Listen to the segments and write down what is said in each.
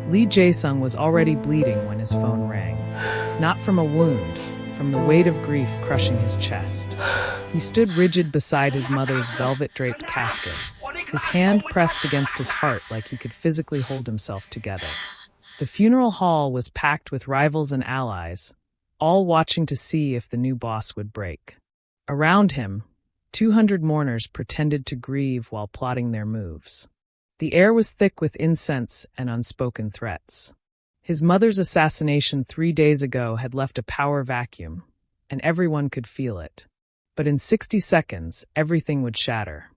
Lee Jae-sung was already bleeding when his phone rang. Not from a wound, from the weight of grief crushing his chest. He stood rigid beside his mother's velvet-draped casket, his hand pressed against his heart like he could physically hold himself together. The funeral hall was packed with rivals and allies, all watching to see if the new boss would break. Around him, 200 mourners pretended to grieve while plotting their moves. The air was thick with incense and unspoken threats. His mother's assassination 3 days ago had left a power vacuum, and everyone could feel it. But in 60 seconds, everything would shatter.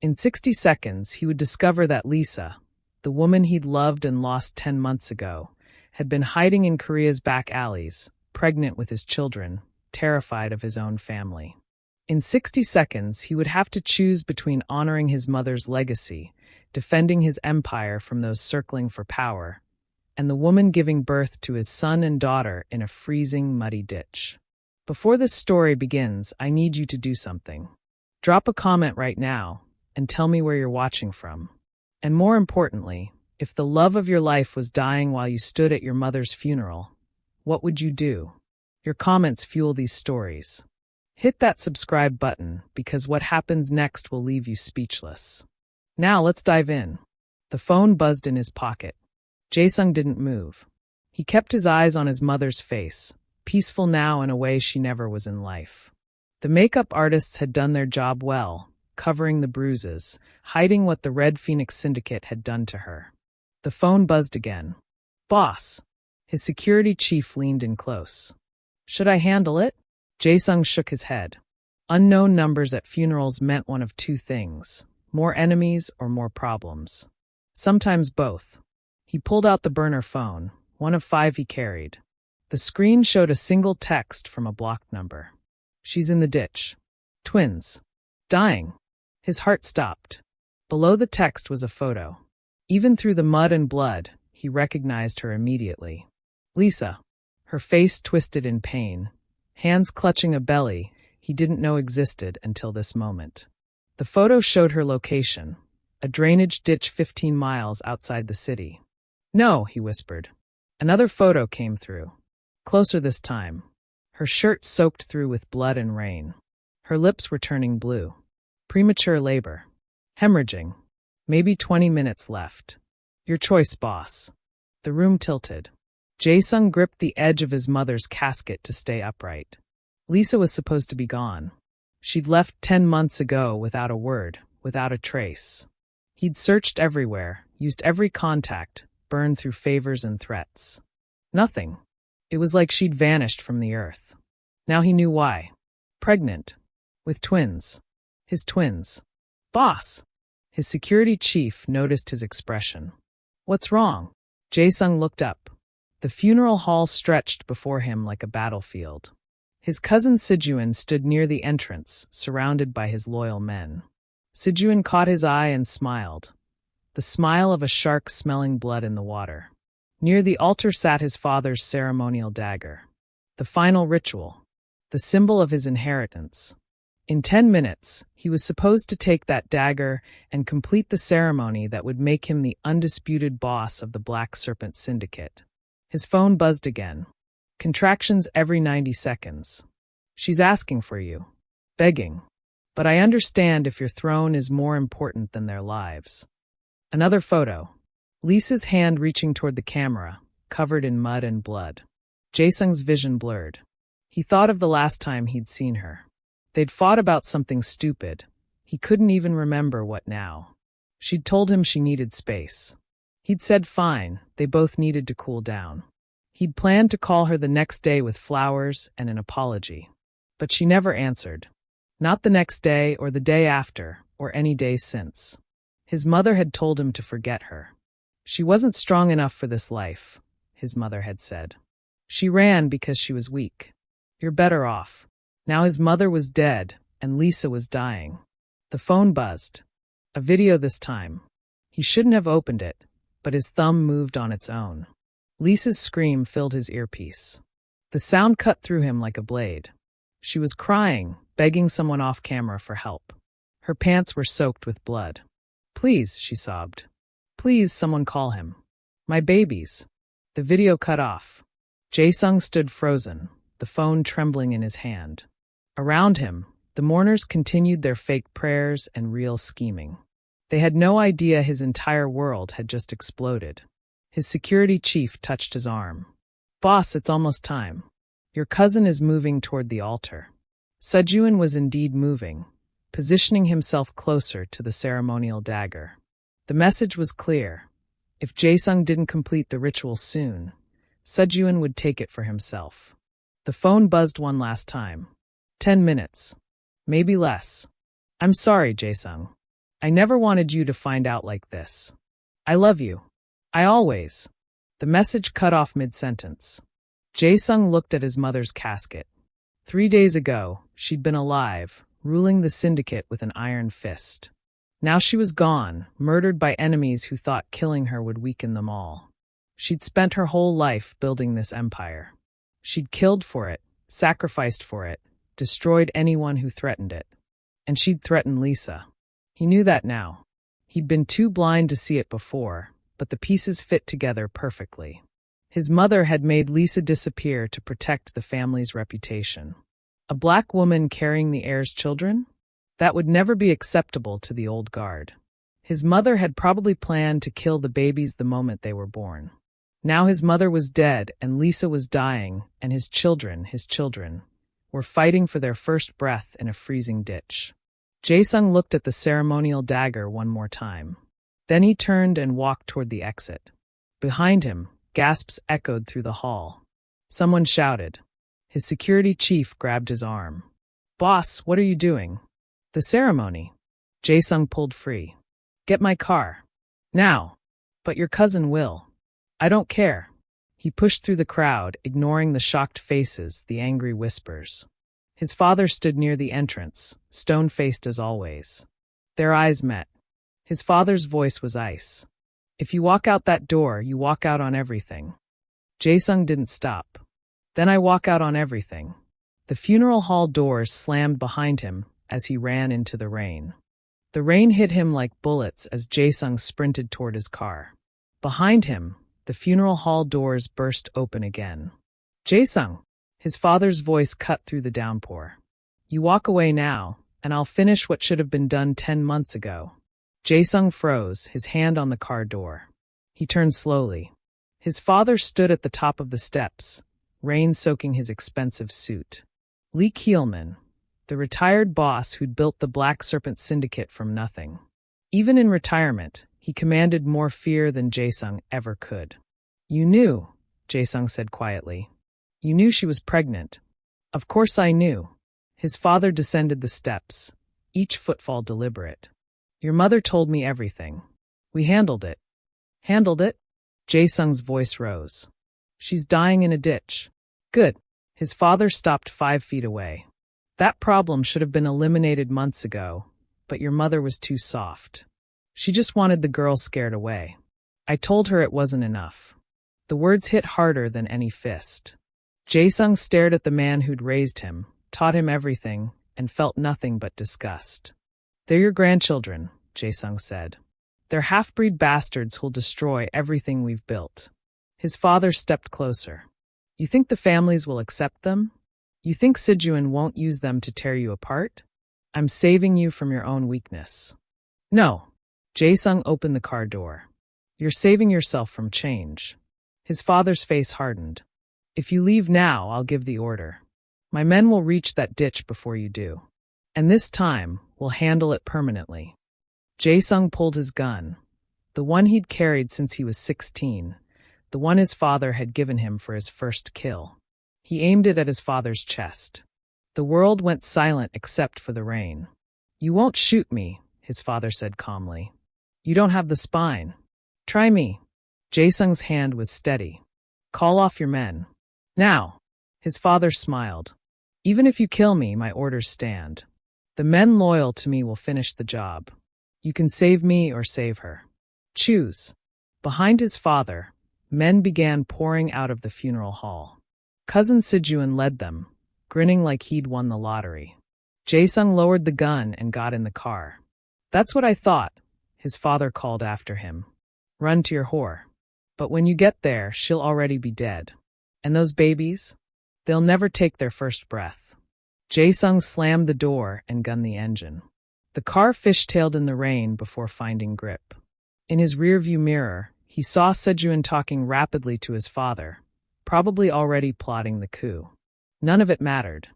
In 60 seconds, he would discover that Lisa, the woman he'd loved and lost 10 months ago, had been hiding in Korea's back alleys, pregnant with his children, terrified of his own family. In 60 seconds, he would have to choose between honoring his mother's legacy, defending his empire from those circling for power, and the woman giving birth to his son and daughter in a freezing, muddy ditch. Before this story begins, I need you to do something. Drop a comment right now and tell me where you're watching from. And more importantly, if the love of your life was dying while you stood at your mother's funeral, what would you do? Your comments fuel these stories. Hit that subscribe button because what happens next will leave you speechless. Now let's dive in. The phone buzzed in his pocket. Jae-sung didn't move. He kept his eyes on his mother's face, peaceful now in a way she never was in life. The makeup artists had done their job well, covering the bruises, hiding what the Red Phoenix Syndicate had done to her. The phone buzzed again. Boss. His security chief leaned in close. Should I handle it? Jae-sung shook his head. Unknown numbers at funerals meant one of two things: more enemies or more problems. Sometimes both. He pulled out the burner phone, one of 5 he carried. The screen showed a single text from a blocked number. She's in the ditch. Twins. Dying. His heart stopped. Below the text was a photo. Even through the mud and blood, he recognized her immediately. Lisa. Her face twisted in pain, hands clutching a belly he didn't know existed until this moment. The photo showed her location, a drainage ditch 15 miles outside the city. No, he whispered. Another photo came through. Closer this time. Her shirt soaked through with blood and rain. Her lips were turning blue. Premature labor. Hemorrhaging. Maybe 20 minutes left. Your choice, boss. The room tilted. Jae-sung gripped the edge of his mother's casket to stay upright. Lisa was supposed to be gone. She'd left 10 months ago without a word, without a trace. He'd searched everywhere, used every contact, burned through favors and threats. Nothing. It was like she'd vanished from the earth. Now he knew why. Pregnant. With twins. His twins. Boss! His security chief noticed his expression. What's wrong? Jae-sung looked up. The funeral hall stretched before him like a battlefield. His cousin Sijuan stood near the entrance, surrounded by his loyal men. Sijuan caught his eye and smiled. The smile of a shark smelling blood in the water. Near the altar sat his father's ceremonial dagger. The final ritual. The symbol of his inheritance. In 10 minutes, he was supposed to take that dagger and complete the ceremony that would make him the undisputed boss of the Black Serpent Syndicate. His phone buzzed again. Contractions every 90 seconds. She's asking for you. Begging. But I understand if your throne is more important than their lives. Another photo. Lisa's hand reaching toward the camera, covered in mud and blood. Jae-sung's vision blurred. He thought of the last time he'd seen her. They'd fought about something stupid. He couldn't even remember what now. She'd told him she needed space. He'd said fine, they both needed to cool down. He'd planned to call her the next day with flowers and an apology. But she never answered. Not the next day or the day after, or any day since. His mother had told him to forget her. She wasn't strong enough for this life, his mother had said. She ran because she was weak. You're better off. Now his mother was dead, and Lisa was dying. The phone buzzed. A video this time. He shouldn't have opened it, but his thumb moved on its own. Lisa's scream filled his earpiece. The sound cut through him like a blade. She was crying, begging someone off camera for help. Her pants were soaked with blood. Please, she sobbed. Please, someone call him. My babies. The video cut off. Jae-sung stood frozen, the phone trembling in his hand. Around him, the mourners continued their fake prayers and real scheming. They had no idea his entire world had just exploded. His security chief touched his arm. Boss, it's almost time. Your cousin is moving toward the altar. Sejun was indeed moving, positioning himself closer to the ceremonial dagger. The message was clear. If Jae-sung didn't complete the ritual soon, Sejun would take it for himself. The phone buzzed one last time. 10 minutes. Maybe less. I'm sorry, Jae-sung. I never wanted you to find out like this. I love you. I always. The message cut off mid-sentence. Jae-sung looked at his mother's casket. 3 days ago, she'd been alive, ruling the syndicate with an iron fist. Now she was gone, murdered by enemies who thought killing her would weaken them all. She'd spent her whole life building this empire. She'd killed for it, sacrificed for it, destroyed anyone who threatened it. And she'd threatened Lisa. He knew that now. He'd been too blind to see it before, but the pieces fit together perfectly. His mother had made Lisa disappear to protect the family's reputation. A black woman carrying the heir's children? That would never be acceptable to the old guard. His mother had probably planned to kill the babies the moment they were born. Now his mother was dead and Lisa was dying, and his children, were fighting for their first breath in a freezing ditch. Jae-sung looked at the ceremonial dagger one more time. Then he turned and walked toward the exit. Behind him, gasps echoed through the hall. Someone shouted. His security chief grabbed his arm. Boss, what are you doing? The ceremony. Jae-sung pulled free. Get my car. Now. But your cousin will. I don't care. He pushed through the crowd, ignoring the shocked faces, the angry whispers. His father stood near the entrance, stone-faced as always. Their eyes met. His father's voice was ice. If you walk out that door, you walk out on everything. Jae-sung didn't stop. Then I walk out on everything. The funeral hall doors slammed behind him as he ran into the rain. The rain hit him like bullets as Jae-sung sprinted toward his car. Behind him, the funeral hall doors burst open again. Jae-sung! His father's voice cut through the downpour. You walk away now, and I'll finish what should have been done 10 months ago. Jae-sung froze, his hand on the car door. He turned slowly. His father stood at the top of the steps, rain soaking his expensive suit. Lee Keelman, the retired boss who'd built the Black Serpent Syndicate from nothing. Even in retirement, he commanded more fear than Jae-sung ever could. You knew, Jae-sung said quietly. You knew she was pregnant. Of course I knew. His father descended the steps, each footfall deliberate. Your mother told me everything. We handled it. Handled it? Jae-sung's voice rose. She's dying in a ditch. Good. His father stopped 5 feet away. That problem should have been eliminated months ago, but your mother was too soft. She just wanted the girl scared away. I told her it wasn't enough. The words hit harder than any fist. Jae-sung stared at the man who'd raised him, taught him everything, and felt nothing but disgust. They're your grandchildren, Jae-sung said. They're half-breed bastards who'll destroy everything we've built. His father stepped closer. You think the families will accept them? You think Sejun won't use them to tear you apart? I'm saving you from your own weakness. No. Jae-sung opened the car door. You're saving yourself from change. His father's face hardened. If you leave now, I'll give the order. My men will reach that ditch before you do. And this time, we'll handle it permanently. Jae-sung pulled his gun, the one he'd carried since he was 16, the one his father had given him for his first kill. He aimed it at his father's chest. The world went silent except for the rain. You won't shoot me, his father said calmly. You don't have the spine. Try me. Jae-sung's hand was steady. Call off your men. Now. His father smiled. Even if you kill me, my orders stand. The men loyal to me will finish the job. You can save me or save her. Choose. Behind his father, men began pouring out of the funeral hall. Cousin Sejun led them, grinning like he'd won the lottery. Jae-sung lowered the gun and got in the car. That's what I thought, his father called after him. Run to your whore. But when you get there, she'll already be dead. And those babies? They'll never take their first breath. Jae-sung slammed the door and gunned the engine. The car fishtailed in the rain before finding grip. In his rearview mirror, he saw Sejun talking rapidly to his father, probably already plotting the coup. None of it mattered.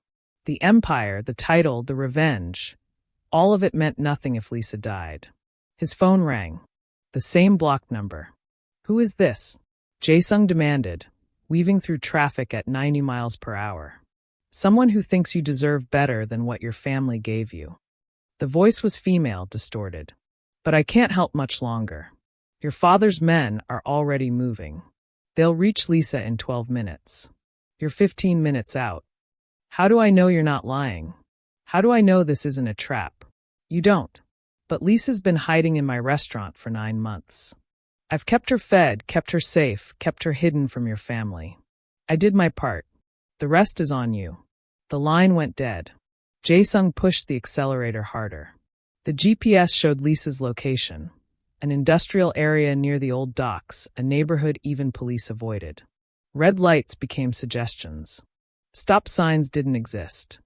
The empire, the title, the revenge, all of it meant nothing if Lisa died. His phone rang. The same block number. "Who is this?" Jae-sung demanded, weaving through traffic at 90 miles per hour. "Someone who thinks you deserve better than what your family gave you." The voice was female, distorted. "But I can't help much longer. Your father's men are already moving. They'll reach Lisa in 12 minutes. You're 15 minutes out. How do I know you're not lying? How do I know this isn't a trap? You don't. But Lisa's been hiding in my restaurant for 9 months. I've kept her fed, kept her safe, kept her hidden from your family. I did my part. The rest is on you." The line went dead. Jae-sung pushed the accelerator harder. The GPS showed Lisa's location. An industrial area near the old docks, a neighborhood even police avoided. Red lights became suggestions. Stop signs didn't exist.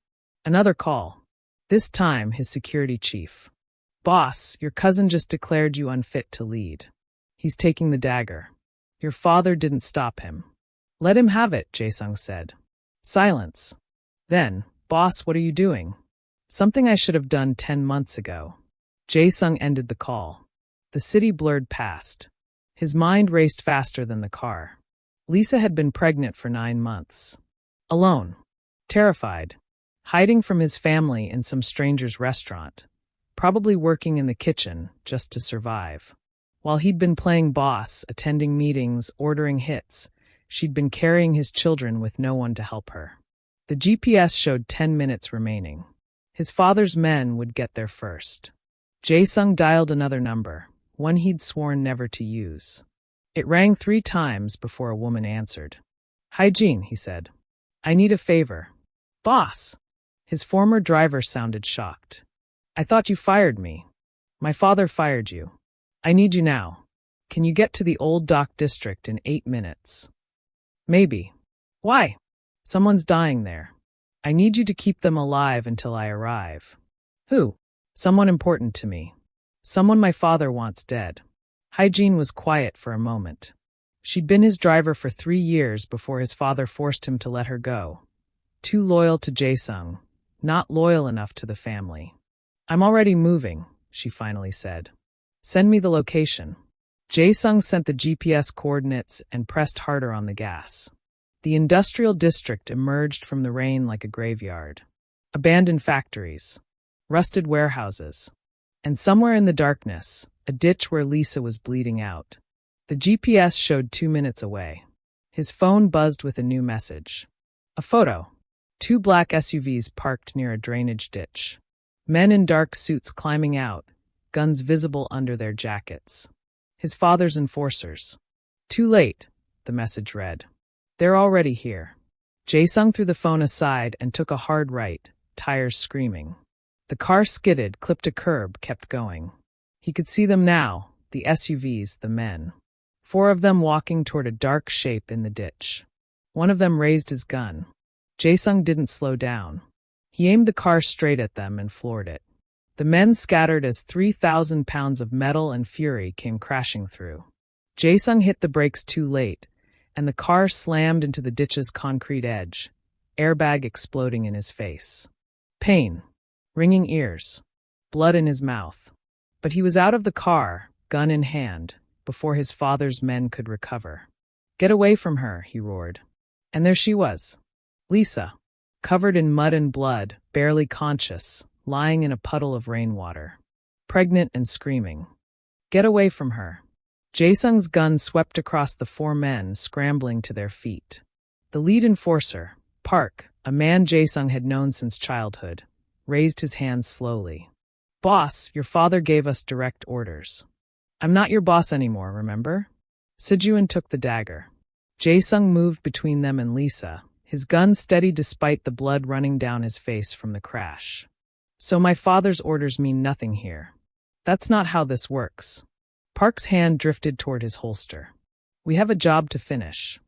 Another call. This time, his security chief. "Boss, your cousin just declared you unfit to lead. He's taking the dagger. Your father didn't stop him." "Let him have it," Jae-sung said. Silence. Then, "Boss, what are you doing?" "Something I should have done 10 months ago." Jae-sung ended the call. The city blurred past. His mind raced faster than the car. Lisa had been pregnant for 9 months. Alone. Terrified. Hiding from his family in some stranger's restaurant. Probably working in the kitchen just to survive. While he'd been playing boss, attending meetings, ordering hits, she'd been carrying his children with no one to help her. The GPS showed 10 minutes remaining. His father's men would get there first. Jae-sung dialed another number, one he'd sworn never to use. It rang 3 times before a woman answered. "Hi, Jean," he said. "I need a favor." "Boss!" His former driver sounded shocked. "I thought you fired me." "My father fired you. I need you now. Can you get to the old dock district in 8 minutes? "Maybe." "Why?" "Someone's dying there. I need you to keep them alive until I arrive." "Who?" "Someone important to me. Someone my father wants dead." Hygiene was quiet for a moment. She'd been his driver for 3 years before his father forced him to let her go. Too loyal to Jae-sung, not loyal enough to the family. "I'm already moving," she finally said. "Send me the location." Jae-sung sent the GPS coordinates and pressed harder on the gas. The industrial district emerged from the rain like a graveyard. Abandoned factories. Rusted warehouses. And somewhere in the darkness, a ditch where Lisa was bleeding out. The GPS showed 2 minutes away. His phone buzzed with a new message. A photo. 2 black SUVs parked near a drainage ditch. Men in dark suits climbing out, guns visible under their jackets. His father's enforcers. "Too late," the message read. "They're already here." Jae-sung threw the phone aside and took a hard right, tires screaming. The car skidded, clipped a curb, kept going. He could see them now, the SUVs, the men. 4 of them walking toward a dark shape in the ditch. One of them raised his gun. Jae-sung didn't slow down. He aimed the car straight at them and floored it. The men scattered as 3,000 pounds of metal and fury came crashing through. Jae-sung hit the brakes too late, and the car slammed into the ditch's concrete edge, airbag exploding in his face. Pain. Ringing ears. Blood in his mouth. But he was out of the car, gun in hand, before his father's men could recover. "Get away from her," he roared. And there she was. Lisa. Covered in mud and blood, barely conscious, lying in a puddle of rainwater. Pregnant and screaming. "Get away from her." Jae-sung's gun swept across the 4 men scrambling to their feet. The lead enforcer, Park, a man Jae-sung had known since childhood, raised his hands slowly. "Boss, your father gave us direct orders." "I'm not your boss anymore, remember?" Sejun took the dagger. Jae-sung moved between them and Lisa, his gun steady despite the blood running down his face from the crash. "So my father's orders mean nothing here. That's not how this works." Park's hand drifted toward his holster. We have a job to finish.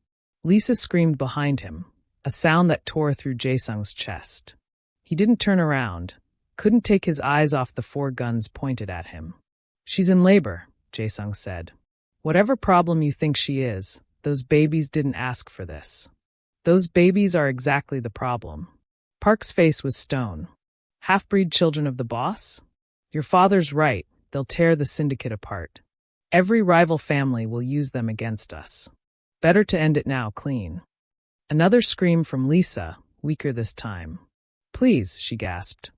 Lisa screamed behind him, a sound that tore through Jae-sung's chest. He didn't turn around, couldn't take his eyes off the 4 guns pointed at him. She's in labor, Jae-sung said. Whatever problem you think she is, those babies didn't ask for this. Those babies are exactly the problem. Park's face was stone. Half-breed children of the boss? Your father's right, they'll tear the syndicate apart. Every rival family will use them against us. Better to end it now clean. Another scream from Lisa, weaker this time. Please, she gasped.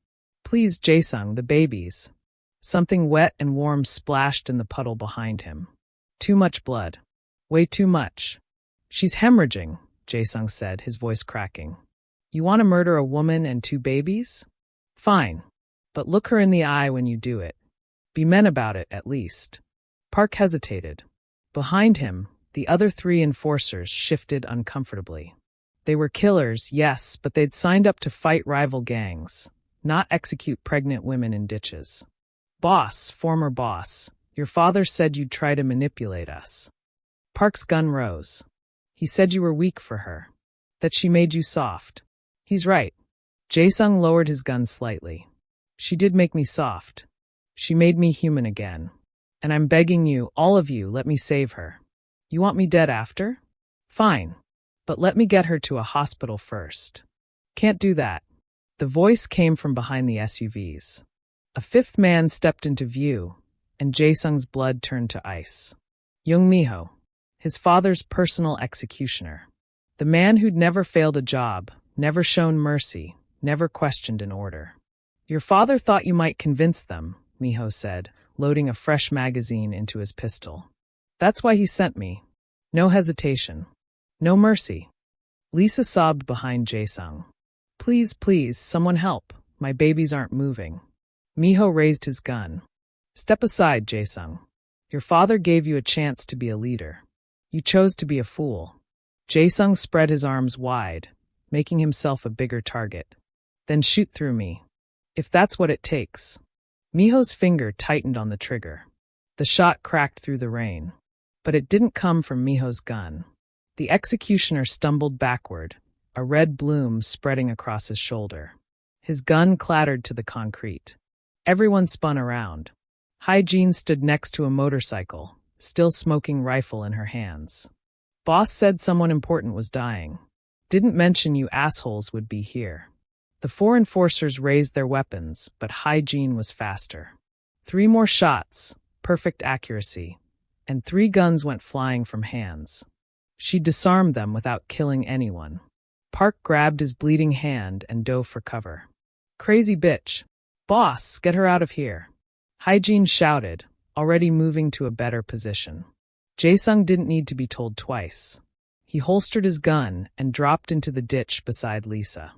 Please, Jae-sung, the babies. Something wet and warm splashed in the puddle behind him. Too much blood. Way too much. She's hemorrhaging, Jae-sung said, his voice cracking. You want to murder a woman and 2 babies? Fine. But look her in the eye when you do it. Be men about it, at least. Park hesitated. Behind him, the other 3 enforcers shifted uncomfortably. They were killers, yes, but they'd signed up to fight rival gangs, not execute pregnant women in ditches. Boss, former boss, your father said you'd try to manipulate us. Park's gun rose. He said you were weak for her, that she made you soft. He's right. Jae-sung lowered his gun slightly. She did make me soft. She made me human again. And I'm begging you, all of you, let me save her. You want me dead after? Fine. But let me get her to a hospital first. Can't do that. The voice came from behind the SUVs. A 5th man stepped into view, and Jae-sung's blood turned to ice. Young Miho, his father's personal executioner. The man who'd never failed a job, never shown mercy, never questioned an order. Your father thought you might convince them, Miho said, loading a fresh magazine into his pistol. That's why he sent me. No hesitation. No mercy. Lisa sobbed behind Jae-sung. Please, please, someone help. My babies aren't moving. Miho raised his gun. Step aside, Jae-sung. Your father gave you a chance to be a leader. You chose to be a fool. Jae-sung spread his arms wide, making himself a bigger target. Then shoot through me. If that's what it takes. Miho's finger tightened on the trigger. The shot cracked through the rain. But it didn't come from Miho's gun. The executioner stumbled backward, a red bloom spreading across his shoulder. His gun clattered to the concrete. Everyone spun around. Hygiene stood next to a motorcycle, still smoking rifle in her hands. Boss said someone important was dying. Didn't mention you assholes would be here. The 4 enforcers raised their weapons, but Hygiene was faster. 3 more shots, perfect accuracy, and 3 guns went flying from hands. She disarmed them without killing anyone. Park grabbed his bleeding hand and dove for cover. Crazy bitch. Boss, get her out of here. Hygiene shouted, already moving to a better position. Jae-sung didn't need to be told twice. He holstered his gun and dropped into the ditch beside Lisa.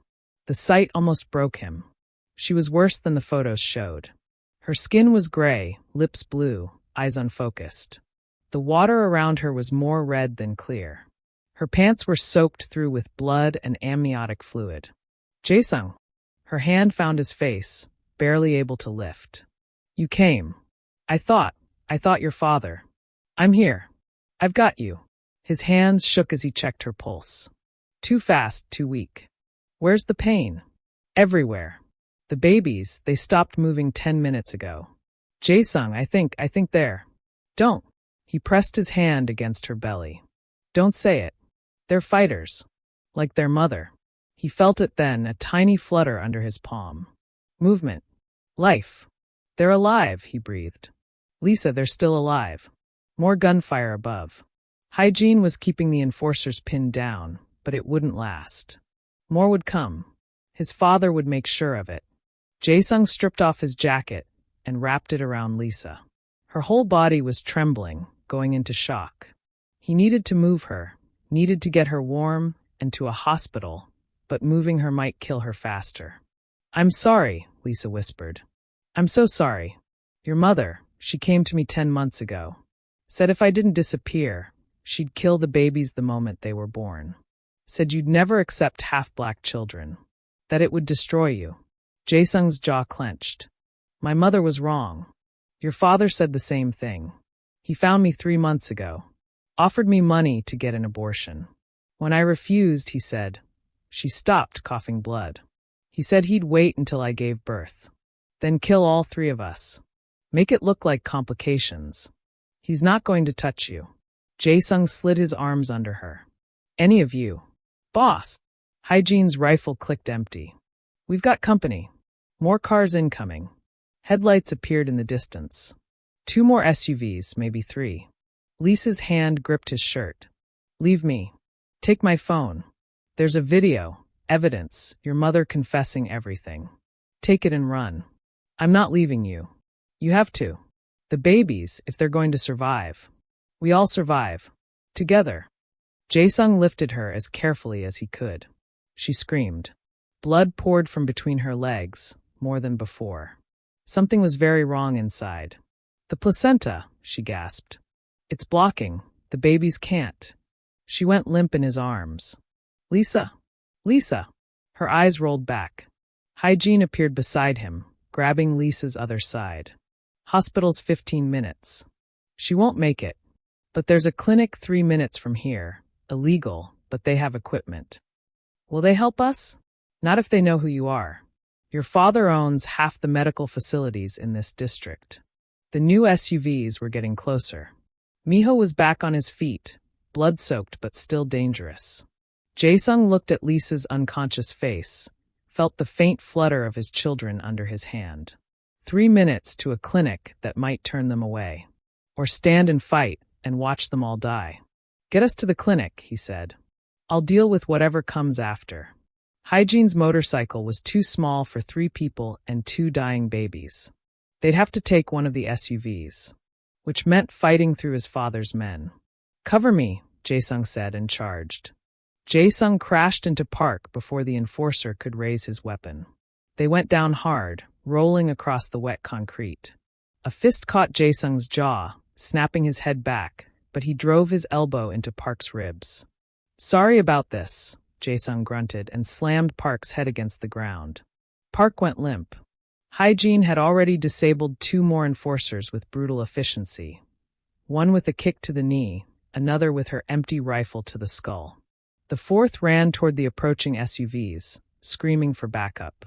The sight almost broke him. She was worse than the photos showed. Her skin was gray, lips blue, eyes unfocused. The water around her was more red than clear. Her pants were soaked through with blood and amniotic fluid. Jae-sung. Her hand found his face, barely able to lift. You came. I thought your father. I'm here. I've got you. His hands shook as he checked her pulse. Too fast, too weak. Where's the pain? Everywhere. The babies, they stopped moving 10 minutes ago. Jae-sung, I think there. Don't. He pressed his hand against her belly. Don't say it. They're fighters. Like their mother. He felt it then, a tiny flutter under his palm. Movement. Life. They're alive, he breathed. Lisa, they're still alive. More gunfire above. Hygiene was keeping the enforcers pinned down, but it wouldn't last. More would come. His father would make sure of it. Jae-sung stripped off his jacket and wrapped it around Lisa. Her whole body was trembling, going into shock. He needed to move her, needed to get her warm and to a hospital, but moving her might kill her faster. I'm sorry, Lisa whispered. I'm so sorry. Your mother, she came to me 10 months ago. Said if I didn't disappear, she'd kill the babies the moment they were born. Said you'd never accept half-black children. That it would destroy you. Jae-sung's jaw clenched. My mother was wrong. Your father said the same thing. He found me 3 months ago. Offered me money to get an abortion. When I refused, he said, she stopped, coughing blood. He said he'd wait until I gave birth. Then kill all three of us. Make it look like complications. He's not going to touch you. Jae-sung slid his arms under her. Any of you. Boss. Hyejine's rifle clicked empty. We've got company. More cars incoming. Headlights appeared in the distance. 2 more SUVs, maybe 3. Lisa's hand gripped his shirt. Leave me. Take my phone. There's a video, evidence, your mother confessing everything. Take it and run. I'm not leaving you. You have to. The babies, if they're going to survive. We all survive. Together. Jae-sung lifted her as carefully as he could. She screamed. Blood poured from between her legs, more than before. Something was very wrong inside. The placenta, she gasped. It's blocking. The babies can't. She went limp in his arms. Lisa! Lisa! Her eyes rolled back. Hyejin appeared beside him, grabbing Lisa's other side. Hospital's 15 minutes. She won't make it. But there's a clinic 3 minutes from here. Illegal, but they have equipment. Will they help us? Not if they know who you are. Your father owns half the medical facilities in this district. The new SUVs were getting closer. Miho was back on his feet, blood-soaked but still dangerous. Jae-sung looked at Lisa's unconscious face, felt the faint flutter of his children under his hand. 3 minutes to a clinic that might turn them away. Or stand and fight and watch them all die. Get us to the clinic, he said. I'll deal with whatever comes after. Hyejine's motorcycle was too small for 3 people and 2 dying babies. They'd have to take one of the SUVs, which meant fighting through his father's men. Cover me, Jae-sung said and charged. Jae-sung crashed into Park before the enforcer could raise his weapon. They went down hard, rolling across the wet concrete. A fist caught Jae-sung's jaw, snapping his head back, but he drove his elbow into Park's ribs. Sorry about this, Jae-sung grunted and slammed Park's head against the ground. Park went limp. Hyejin had already disabled 2 more enforcers with brutal efficiency. One with a kick to the knee, another with her empty rifle to the skull. The 4th ran toward the approaching SUVs, screaming for backup.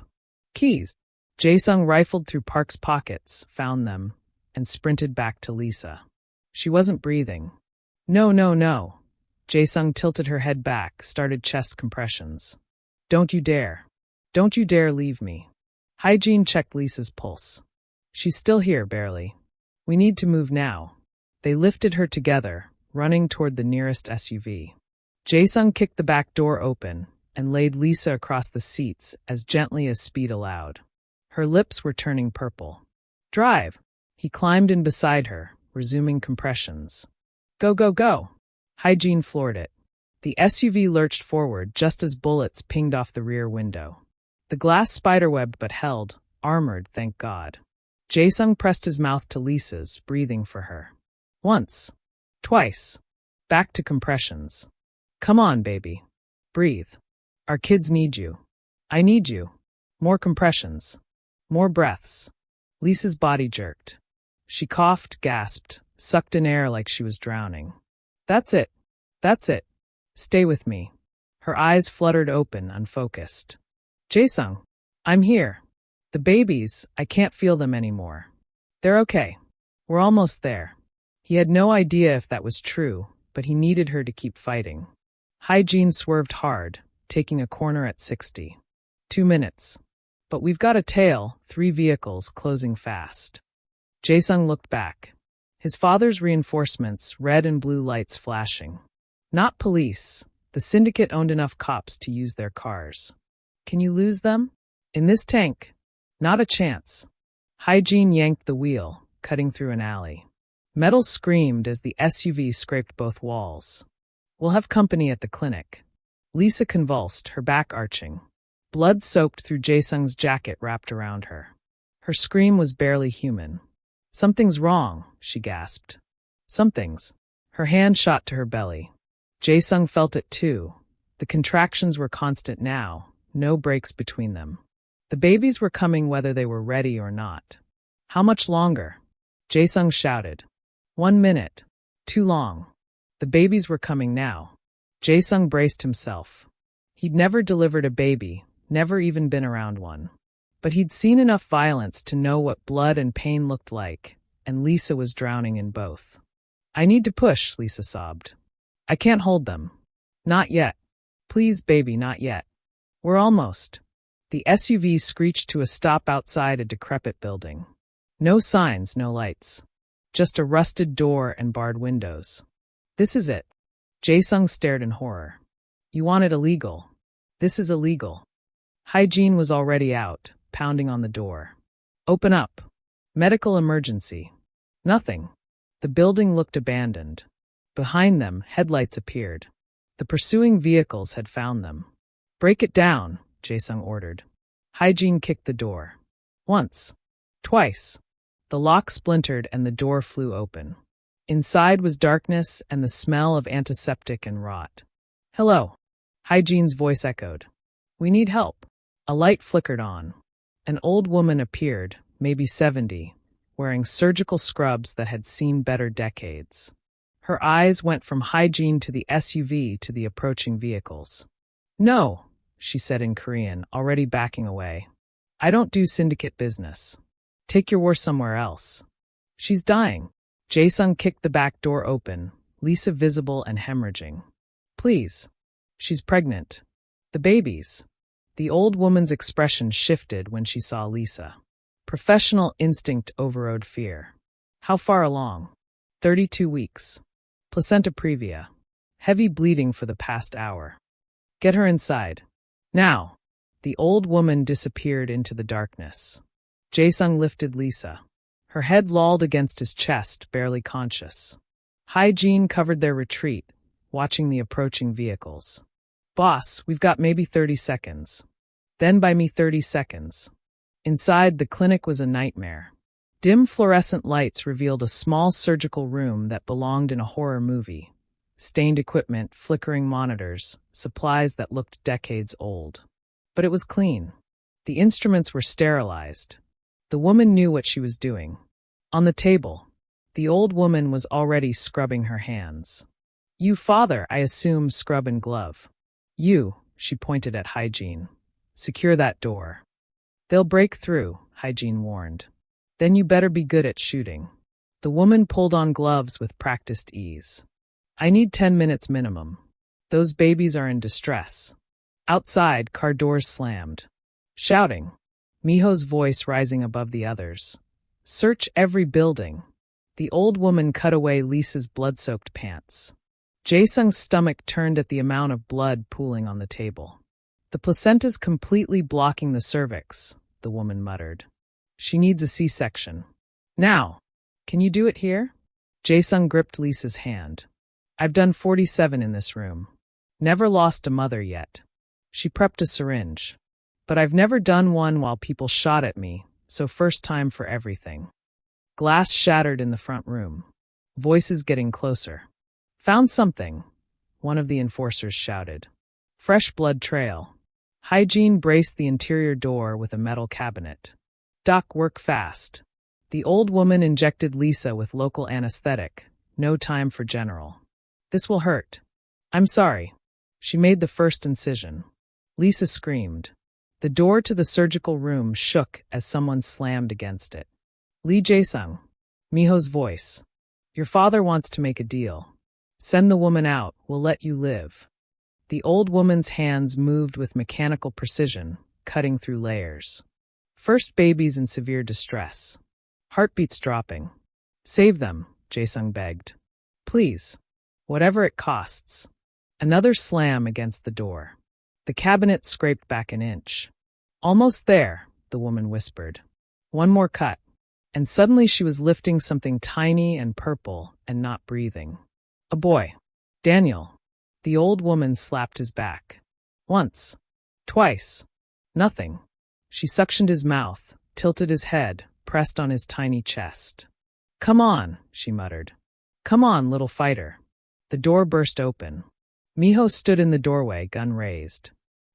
Keys. Jae-sung rifled through Park's pockets, found them, and sprinted back to Lisa. She wasn't breathing. No, no, no. Jae-sung tilted her head back, started chest compressions. Don't you dare. Don't you dare leave me. Hyejin checked Lisa's pulse. She's still here, barely. We need to move now. They lifted her together, running toward the nearest SUV. Jae-sung kicked the back door open and laid Lisa across the seats as gently as speed allowed. Her lips were turning purple. Drive! He climbed in beside her, resuming compressions. Go, go, go! Hyejin floored it. The SUV lurched forward just as bullets pinged off the rear window. The glass spiderwebbed but held, armored, thank God. Jae-sung pressed his mouth to Lisa's, breathing for her. Once. Twice. Back to compressions. Come on, baby. Breathe. Our kids need you. I need you. More compressions. More breaths. Lisa's body jerked. She coughed, gasped, sucked in air like she was drowning. That's it. That's it. Stay with me. Her eyes fluttered open, unfocused. Jae-sung, I'm here. The babies, I can't feel them anymore. They're okay. We're almost there. He had no idea if that was true, but he needed her to keep fighting. Hyejin swerved hard, taking a corner at 60. 2 minutes. But we've got a tail, 3 vehicles closing fast. Jae-sung looked back. His father's reinforcements, red and blue lights flashing. Not police. The syndicate owned enough cops to use their cars. Can you lose them? In this tank? Not a chance. Hyejin yanked the wheel, cutting through an alley. Metal screamed as the SUV scraped both walls. We'll have company at the clinic. Lisa convulsed, her back arching. Blood soaked through Jae-sung's jacket wrapped around her. Her scream was barely human. Something's wrong, she gasped. Something's. Her hand shot to her belly. Jae-sung felt it too. The contractions were constant now, no breaks between them. The babies were coming whether they were ready or not. How much longer? Jae-sung shouted. 1 minute. Too long. The babies were coming now. Jae-sung braced himself. He'd never delivered a baby, never even been around one. But he'd seen enough violence to know what blood and pain looked like, and Lisa was drowning in both. "I need to push," Lisa sobbed. "I can't hold them. Not yet. Please, baby, not yet. We're almost." The SUV screeched to a stop outside a decrepit building. No signs, no lights. Just a rusted door and barred windows. "This is it." Jae-sung stared in horror. "You want it illegal. This is illegal." Hygiene was already out, pounding on the door. "Open up. Medical emergency." Nothing. The building looked abandoned. Behind them, headlights appeared. The pursuing vehicles had found them. "Break it down," Jae-sung ordered. Hygiene kicked the door. Once. Twice. The lock splintered and the door flew open. Inside was darkness and the smell of antiseptic and rot. "Hello." Hygiene's voice echoed. "We need help." A light flickered on. An old woman appeared, maybe 70, wearing surgical scrubs that had seen better decades. Her eyes went from Hygiene to the SUV to the approaching vehicles. "No," she said in Korean, already backing away. "I don't do syndicate business. Take your war somewhere else." "She's dying." Jae-sung kicked the back door open, Lisa visible and hemorrhaging. "Please. She's pregnant. The babies." The old woman's expression shifted when she saw Lisa. Professional instinct overrode fear. "How far along?" 32 weeks. Placenta previa. Heavy bleeding for the past hour. "Get her inside. Now." The old woman disappeared into the darkness. Jae-sung lifted Lisa. Her head lolled against his chest, barely conscious. Hygiene covered their retreat, watching the approaching vehicles. "Boss, we've got maybe 30 seconds. Then buy me 30 seconds. Inside, the clinic was a nightmare. Dim fluorescent lights revealed a small surgical room that belonged in a horror movie. Stained equipment, flickering monitors, supplies that looked decades old. But it was clean. The instruments were sterilized. The woman knew what she was doing. On the table, the old woman was already scrubbing her hands. "You father, I assume, scrub and glove." "You," she pointed at Hygiene. "Secure that door." "They'll break through," Hygiene warned. "Then you better be good at shooting." The woman pulled on gloves with practiced ease. "I need 10 minutes minimum. Those babies are in distress." Outside, car doors slammed. Shouting. Miho's voice rising above the others. "Search every building." The old woman cut away Lisa's blood-soaked pants. Jae-sung's stomach turned at the amount of blood pooling on the table. "The placenta's completely blocking the cervix," the woman muttered. "She needs a C-section. Now. Can you do it here?" Jae-sung gripped Lisa's hand. "I've done 47 in this room. Never lost a mother yet." She prepped a syringe. "But I've never done one while people shot at me, so first time for everything." Glass shattered in the front room. Voices getting closer. "Found something," one of the enforcers shouted. "Fresh blood trail." Hygiene braced the interior door with a metal cabinet. "Doc, work fast." The old woman injected Lisa with local anesthetic. No time for general. "This will hurt." "I'm sorry." She made the first incision. Lisa screamed. The door to the surgical room shook as someone slammed against it. "Lee Jae-sung." Miho's voice. "Your father wants to make a deal. Send the woman out, we'll let you live." The old woman's hands moved with mechanical precision, cutting through layers. First babies in severe distress. Heartbeats dropping. "Save them," Jae-sung begged. "Please. Whatever it costs." Another slam against the door. The cabinet scraped back an inch. "Almost there," the woman whispered. "One more cut." And suddenly she was lifting something tiny and purple and not breathing. "A boy. Daniel." The old woman slapped his back. Once. Twice. Nothing. She suctioned his mouth, tilted his head, pressed on his tiny chest. "Come on," she muttered. "Come on, little fighter." The door burst open. Miho stood in the doorway, gun raised.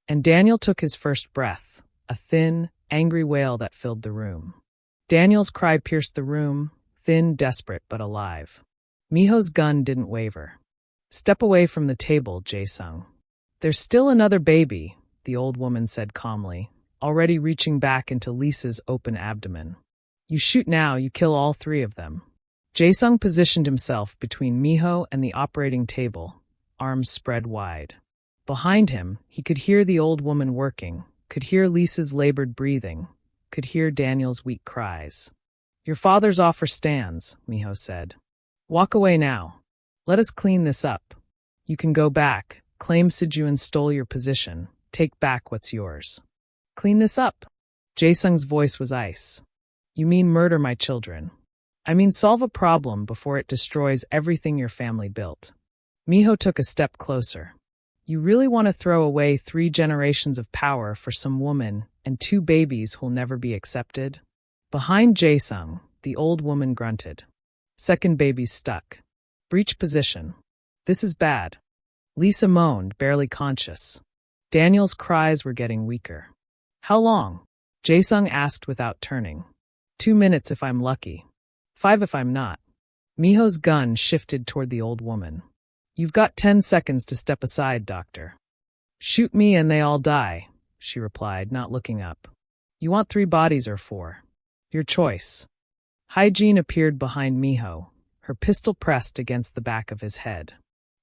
And Daniel took his first breath, a thin, angry wail that filled the room. Daniel's cry pierced the room, thin, desperate, but alive. Miho's gun didn't waver. Step away from the table, Jae-sung. There's still another baby, the old woman said calmly, already reaching back into Lisa's open abdomen. You shoot now, you kill all three of them. Jae-sung positioned himself between Miho and the operating table, arms spread wide. Behind him, he could hear the old woman working, could hear Lisa's labored breathing, could hear Daniel's weak cries. Your father's offer stands, Miho said. Walk away now. Let us clean this up. You can go back, claim Sijuan stole your position, take back what's yours. Clean this up. Jae-sung's voice was ice. You mean murder my children. I mean solve a problem before it destroys everything your family built. Miho took a step closer. You really want to throw away 3 generations of power for some woman and 2 babies who'll never be accepted? Behind Jae-sung, the old woman grunted. Second baby's stuck. Breach position. This is bad. Lisa moaned, barely conscious. Daniel's cries were getting weaker. How long? Jae-sung asked without turning. 2 minutes if I'm lucky. 5 if I'm not. Miho's gun shifted toward the old woman. You've got 10 seconds to step aside, doctor. Shoot me and they all die, she replied, not looking up. You want 3 bodies or 4? Your choice. Hygiene appeared behind Miho, her pistol pressed against the back of his head.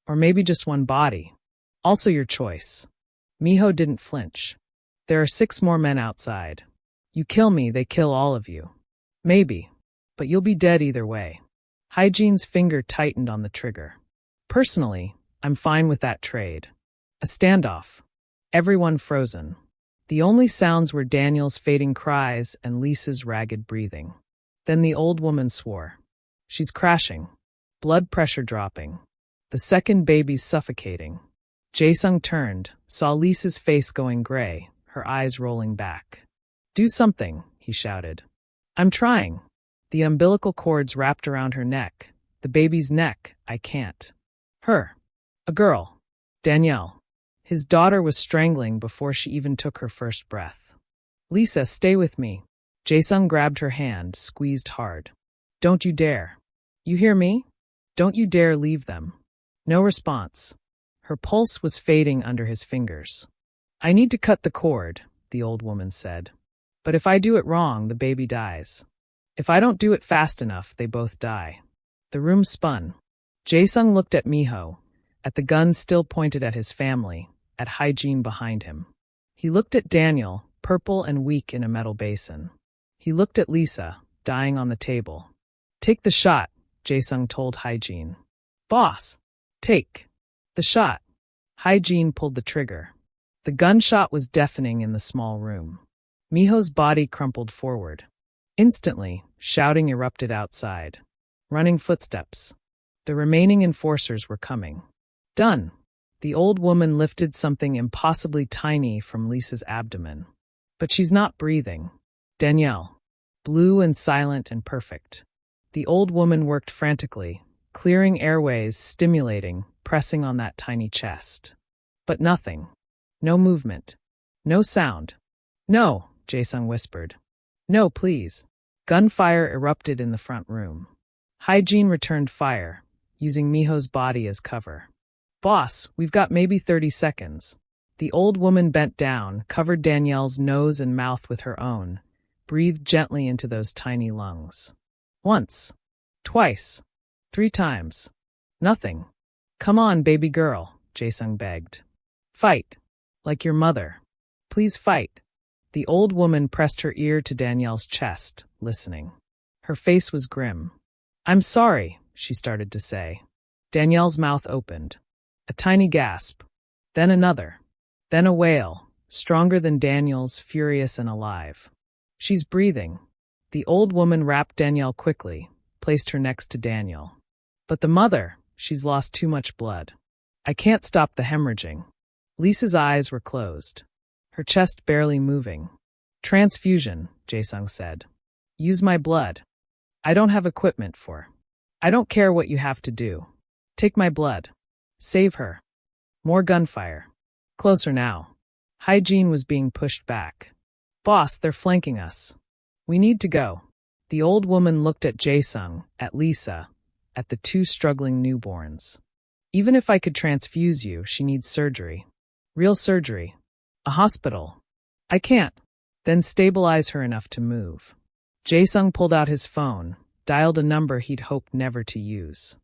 Or maybe just 1 body. Also your choice. Miho didn't flinch. There are 6 more men outside. You kill me, they kill all of you. Maybe. But you'll be dead either way. Hygiene's finger tightened on the trigger. Personally, I'm fine with that trade. A standoff. Everyone frozen. The only sounds were Daniel's fading cries and Lisa's ragged breathing. Then the old woman swore. She's crashing. Blood pressure dropping. The second baby's suffocating. Jae-sung turned, saw Lisa's face going gray, her eyes rolling back. Do something, he shouted. I'm trying. The umbilical cords wrapped around her neck. The baby's neck, I can't. Her. A girl. Danielle. His daughter was strangling before she even took her first breath. Lisa, stay with me. Jae-sung grabbed her hand, squeezed hard. Don't you dare. You hear me? Don't you dare leave them. No response. Her pulse was fading under his fingers. I need to cut the cord, the old woman said. But if I do it wrong, the baby dies. If I don't do it fast enough, they both die. The room spun. Jae-sung looked at Miho, at the gun still pointed at his family, at Hygiene behind him. He looked at Daniel, purple and weak in a metal basin. He looked at Lisa, dying on the table. Take the shot, Jae-sung told Hygiene. Boss, take the shot. Hygiene pulled the trigger. The gunshot was deafening in the small room. Miho's body crumpled forward. Instantly, shouting erupted outside. Running footsteps. The remaining enforcers were coming. Done. The old woman lifted something impossibly tiny from Lisa's abdomen. But she's not breathing. Danielle. Blue and silent and perfect. The old woman worked frantically, clearing airways, stimulating, pressing on that tiny chest. But nothing. No movement. No sound. No, Jae-sung whispered. No, please. Gunfire erupted in the front room. Hygiene returned fire, using Miho's body as cover. Boss, we've got maybe 30 seconds. The old woman bent down, covered Danielle's nose and mouth with her own, breathed gently into those tiny lungs. Once. Twice. 3 times. Nothing. Come on, baby girl, Jae-sung begged. Fight. Like your mother. Please fight. The old woman pressed her ear to Danielle's chest, listening. Her face was grim. I'm sorry, she started to say. Danielle's mouth opened. A tiny gasp. Then another. Then a wail, stronger than Danielle's, furious and alive. She's breathing. The old woman wrapped Danielle quickly, placed her next to Daniel. But the mother, she's lost too much blood. I can't stop the hemorrhaging. Lisa's eyes were closed. Her chest barely moving. Transfusion, Jae-sung said. Use my blood. I don't have equipment for. I don't care what you have to do. Take my blood. Save her. More gunfire. Closer now. Hygiene was being pushed back. Boss, they're flanking us. We need to go. The old woman looked at Jae-sung, at Lisa, at the 2 struggling newborns. Even if I could transfuse you, she needs surgery. Real surgery. A hospital. I can't. Then stabilize her enough to move. Jae-sung pulled out his phone, dialed a number he'd hoped never to use.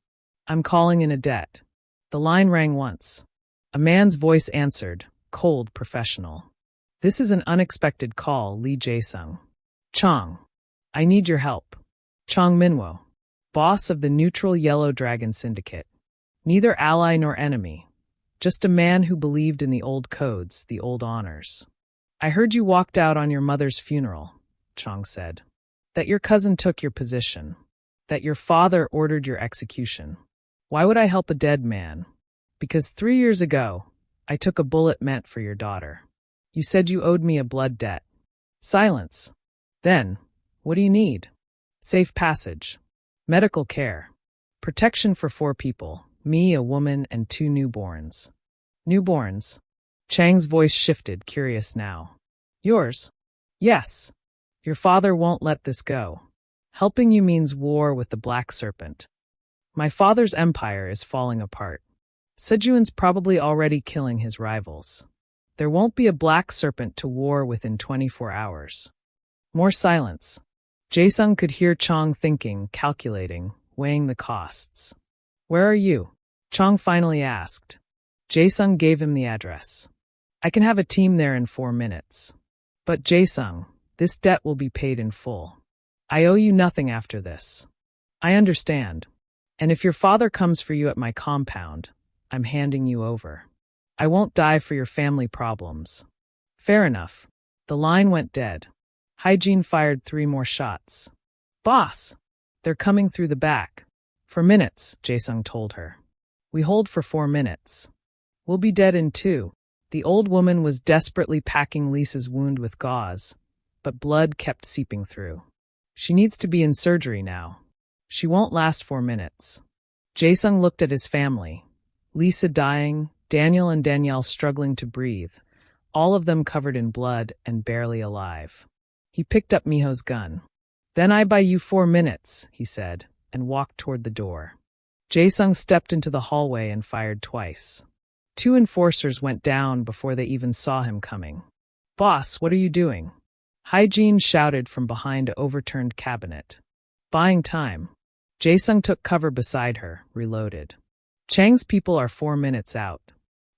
I'm calling in a debt. The line rang once. A man's voice answered, cold, professional. This is an unexpected call, Lee Jae-sung. Chong. I need your help. Chong Minwo. Boss of the neutral Yellow Dragon Syndicate. Neither ally nor enemy. Just a man who believed in the old codes, the old honors. I heard you walked out on your mother's funeral, Chong said. That your cousin took your position. That your father ordered your execution. Why would I help a dead man? Because 3 years ago, I took a bullet meant for your daughter. You said you owed me a blood debt. Silence. Then, what do you need? Safe passage. Medical care. Protection for 4 people, me, a woman, and 2 newborns. Newborns? Chang's voice shifted, curious now. Yours? Yes. Your father won't let this go. Helping you means war with the Black Serpent. My father's empire is falling apart. Sejuan's probably already killing his rivals. There won't be a Black Serpent to war within 24 hours. More silence. Jae-sung could hear Chong thinking, calculating, weighing the costs. Where are you? Chong finally asked. Jae-sung gave him the address. I can have a team there in 4 minutes. But Jae-sung, this debt will be paid in full. I owe you nothing after this. I understand. And if your father comes for you at my compound, I'm handing you over. I won't die for your family problems. Fair enough. The line went dead. Hygiene fired 3 more shots. Boss! They're coming through the back. For minutes, Jae-sung told her. We hold for 4 minutes. We'll be dead in 2. The old woman was desperately packing Lisa's wound with gauze, but blood kept seeping through. She needs to be in surgery now. She won't last 4 minutes. Jae-sung looked at his family. Lisa dying, Daniel and Danielle struggling to breathe, all of them covered in blood and barely alive. He picked up Miho's gun. Then I buy you 4 minutes, he said, and walked toward the door. Jae-sung stepped into the hallway and fired twice. 2 enforcers went down before they even saw him coming. Boss, what are you doing? Hygiene shouted from behind an overturned cabinet. Buying time. Jae-sung took cover beside her, reloaded. Chang's people are 4 minutes out.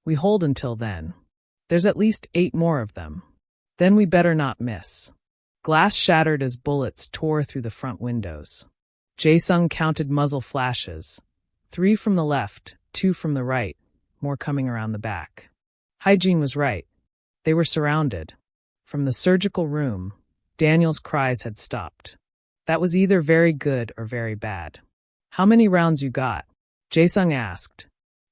We hold until then. There's at least 8 more of them. Then we better not miss. Glass shattered as bullets tore through the front windows. Jae-sung counted muzzle flashes. 3 from the left, 2 from the right, more coming around the back. Hygiene was right. They were surrounded. From the surgical room, Daniel's cries had stopped. That was either very good or very bad. How many rounds you got? Jae-sung asked.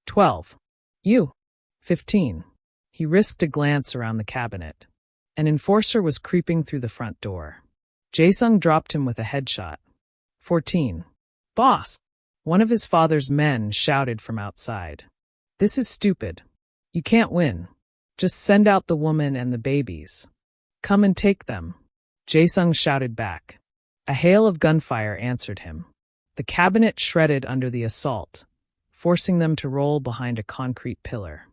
12. You? 15. He risked a glance around the cabinet. An enforcer was creeping through the front door. Jae-sung dropped him with a headshot. 14. Boss! One of his father's men shouted from outside. This is stupid. You can't win. Just send out the woman and the babies. Come and take them. Jae-sung shouted back. A hail of gunfire answered him. The cabinet shredded under the assault, forcing them to roll behind a concrete pillar.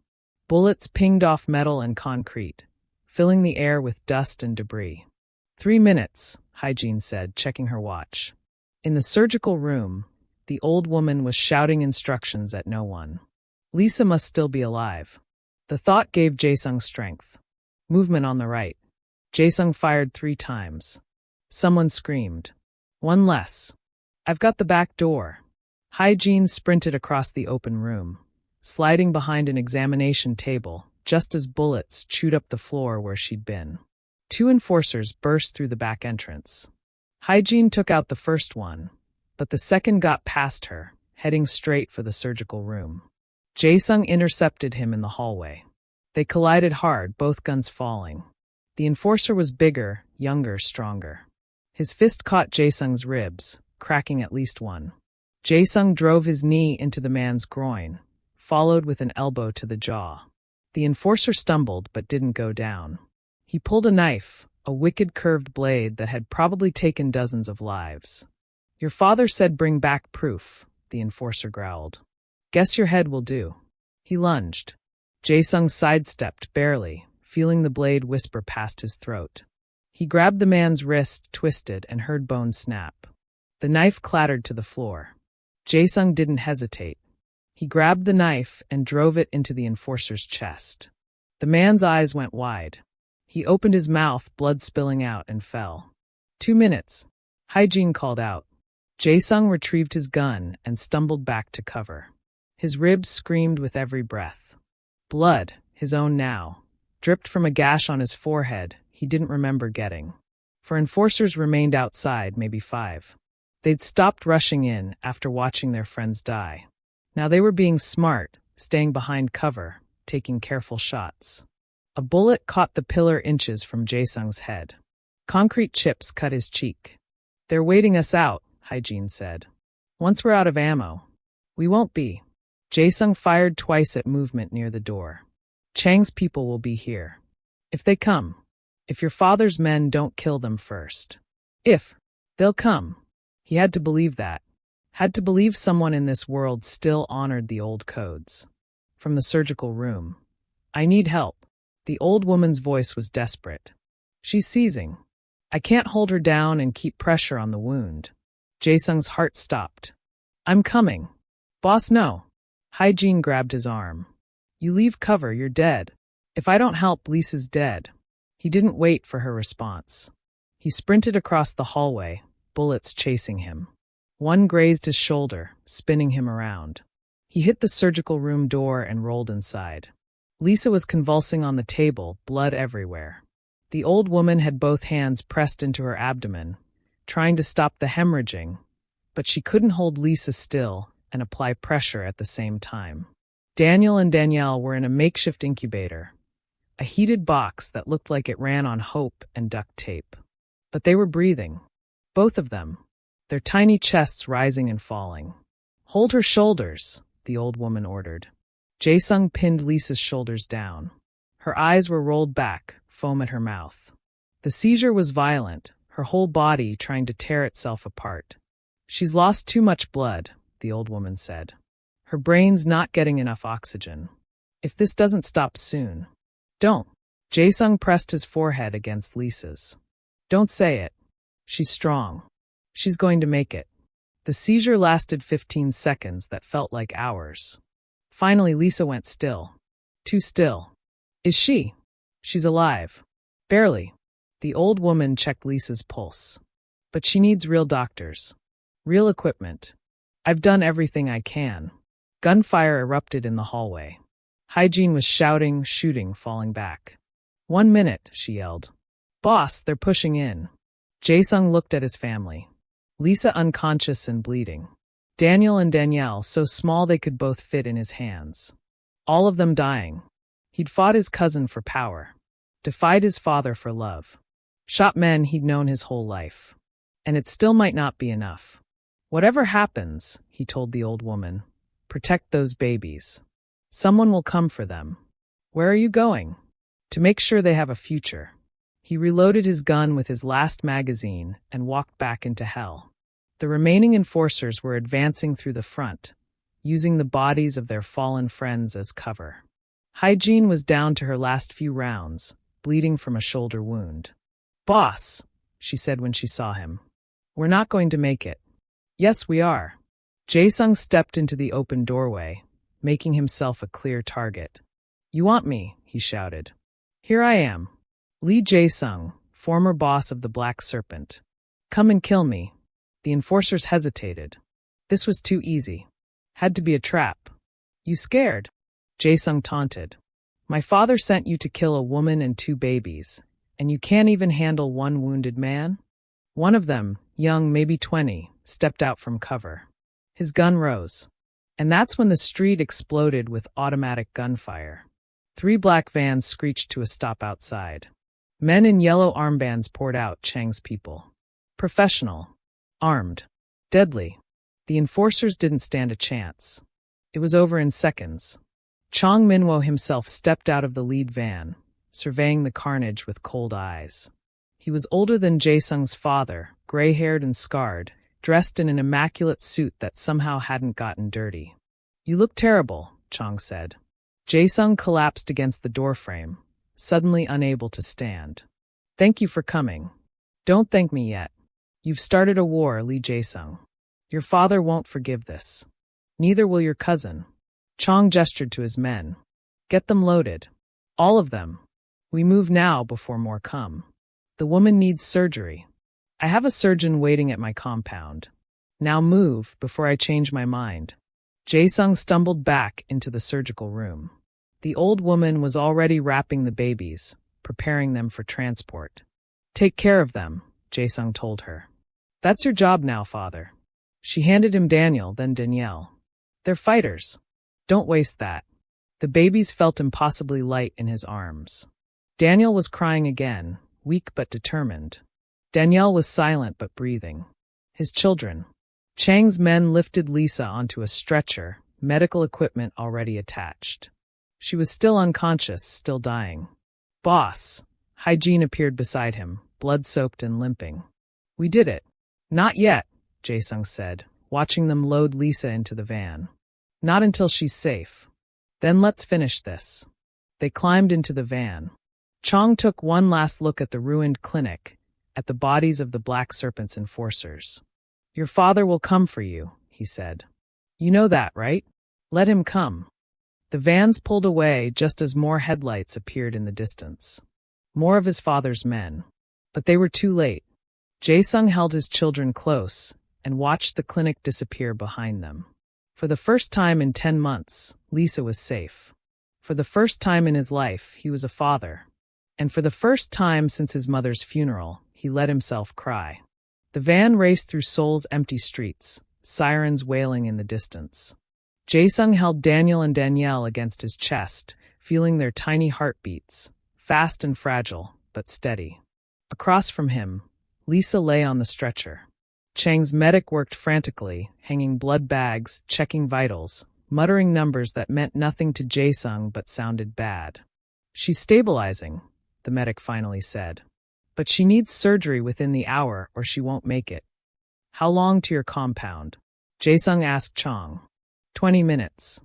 Bullets pinged off metal and concrete, filling the air with dust and debris. 3 minutes, Hygiene said, checking her watch. In the surgical room, the old woman was shouting instructions at no one. Lisa must still be alive. The thought gave Jae-sung strength. Movement on the right. Jae-sung fired 3 times. Someone screamed. 1 less. I've got the back door. Hygiene sprinted across the open room, sliding behind an examination table, just as bullets chewed up the floor where she'd been. 2 enforcers burst through the back entrance. Hygiene took out the first one, but the second got past her, heading straight for the surgical room. Jae-sung intercepted him in the hallway. They collided hard, both guns falling. The enforcer was bigger, younger, stronger. His fist caught Jae-sung's ribs, cracking at least one. Jae-sung drove his knee into the man's groin, followed with an elbow to the jaw. The enforcer stumbled but didn't go down. He pulled a knife, a wicked curved blade that had probably taken dozens of lives. Your father said bring back proof, the enforcer growled. Guess your head will do. He lunged. Jae-sung sidestepped barely, feeling the blade whisper past his throat. He grabbed the man's wrist, twisted, and heard bones snap. The knife clattered to the floor. Jae-sung didn't hesitate. He grabbed the knife and drove it into the enforcer's chest. The man's eyes went wide. He opened his mouth, blood spilling out, and fell. 2 minutes. Hygiene called out. Jae-sung retrieved his gun and stumbled back to cover. His ribs screamed with every breath. Blood, his own now, dripped from a gash on his forehead he didn't remember getting. For enforcers remained outside, maybe 5. They'd stopped rushing in after watching their friends die. Now they were being smart, staying behind cover, taking careful shots. A bullet caught the pillar inches from Jae-sung's head. Concrete chips cut his cheek. They're waiting us out, Hygiene said. Once we're out of ammo. We won't be. Jae-sung fired twice at movement near the door. Chang's people will be here. If they come. If your father's men don't kill them first. If. They'll come. He had to believe that. Had to believe someone in this world still honored the old codes. From the surgical room. I need help. The old woman's voice was desperate. She's seizing. I can't hold her down and keep pressure on the wound. Jae-sung's heart stopped. I'm coming. Boss, no. Hygiene grabbed his arm. You leave cover, you're dead. If I don't help, Lisa's dead. He didn't wait for her response. He sprinted across the hallway, bullets chasing him. One grazed his shoulder, spinning him around. He hit the surgical room door and rolled inside. Lisa was convulsing on the table, blood everywhere. The old woman had both hands pressed into her abdomen, trying to stop the hemorrhaging, but she couldn't hold Lisa still and apply pressure at the same time. Daniel and Danielle were in a makeshift incubator, a heated box that looked like it ran on hope and duct tape. But they were breathing. Both of them, their tiny chests rising and falling. Hold her shoulders, the old woman ordered. Jae-sung pinned Lisa's shoulders down. Her eyes were rolled back, foam at her mouth. The seizure was violent, her whole body trying to tear itself apart. She's lost too much blood, the old woman said. Her brain's not getting enough oxygen. If this doesn't stop soon. Don't. Jae-sung pressed his forehead against Lisa's. Don't say it. She's strong. She's going to make it. The seizure lasted 15 seconds that felt like hours. Finally, Lisa went still. Too still. Is she? She's alive. Barely. The old woman checked Lisa's pulse. But she needs real doctors. Real equipment. I've done everything I can. Gunfire erupted in the hallway. Hygiene was shouting, shooting, falling back. 1 minute, she yelled. Boss, they're pushing in. Jae-sung looked at his family. Lisa unconscious and bleeding. Daniel and Danielle so small they could both fit in his hands. All of them dying. He'd fought his cousin for power. Defied his father for love. Shot men he'd known his whole life. And it still might not be enough. Whatever happens, he told the old woman, protect those babies. Someone will come for them. Where are you going? To make sure they have a future. He reloaded his gun with his last magazine and walked back into hell. The remaining enforcers were advancing through the front, using the bodies of their fallen friends as cover. Hygiene was down to her last few rounds, bleeding from a shoulder wound. Boss, she said when she saw him. We're not going to make it. Yes, we are. Jae-sung stepped into the open doorway, making himself a clear target. You want me, he shouted. Here I am. Lee Jae-sung, former boss of the Black Serpent. Come and kill me. The enforcers hesitated. This was too easy. Had to be a trap. You scared? Jae-sung taunted. My father sent you to kill a woman and 2 babies, and you can't even handle 1 wounded man? One of them, young, maybe 20, stepped out from cover. His gun rose. And that's when the street exploded with automatic gunfire. 3 black vans screeched to a stop outside. Men in yellow armbands poured out, Chang's people. Professional. Armed. Deadly. The enforcers didn't stand a chance. It was over in seconds. Chong Minwo himself stepped out of the lead van, surveying the carnage with cold eyes. He was older than Jae-sung's father, gray-haired and scarred, dressed in an immaculate suit that somehow hadn't gotten dirty. You look terrible, Chong said. Jae-sung collapsed against the doorframe, suddenly unable to stand. Thank you for coming. Don't thank me yet. You've started a war, Lee Jae-sung. Your father won't forgive this. Neither will your cousin. Chong gestured to his men. Get them loaded. All of them. We move now before more come. The woman needs surgery. I have a surgeon waiting at my compound. Now move before I change my mind. Jae-sung stumbled back into the surgical room. The old woman was already wrapping the babies, preparing them for transport. Take care of them, Jae-sung told her. That's your job now, father. She handed him Daniel, then Danielle. They're fighters. Don't waste that. The babies felt impossibly light in his arms. Daniel was crying again, weak but determined. Danielle was silent but breathing. His children. Chang's men lifted Lisa onto a stretcher, medical equipment already attached. She was still unconscious, still dying. Boss. Hygiene appeared beside him, blood-soaked and limping. We did it. Not yet, Jae-sung said, watching them load Lisa into the van. Not until she's safe. Then let's finish this. They climbed into the van. Chong took one last look at the ruined clinic, at the bodies of the Black Serpent's enforcers. Your father will come for you, he said. You know that, right? Let him come. The vans pulled away just as more headlights appeared in the distance. More of his father's men. But they were too late. Jae-sung held his children close and watched the clinic disappear behind them. For the first time in 10 months, Lisa was safe. For the first time in his life, he was a father. And for the first time since his mother's funeral, he let himself cry. The van raced through Seoul's empty streets, sirens wailing in the distance. Jae-sung held Daniel and Danielle against his chest, feeling their tiny heartbeats, fast and fragile, but steady. Across from him, Lisa lay on the stretcher. Chang's medic worked frantically, hanging blood bags, checking vitals, muttering numbers that meant nothing to Jae-sung but sounded bad. She's stabilizing, the medic finally said. But she needs surgery within the hour or she won't make it. How long to your compound? Jae-sung asked Chong. 20 minutes.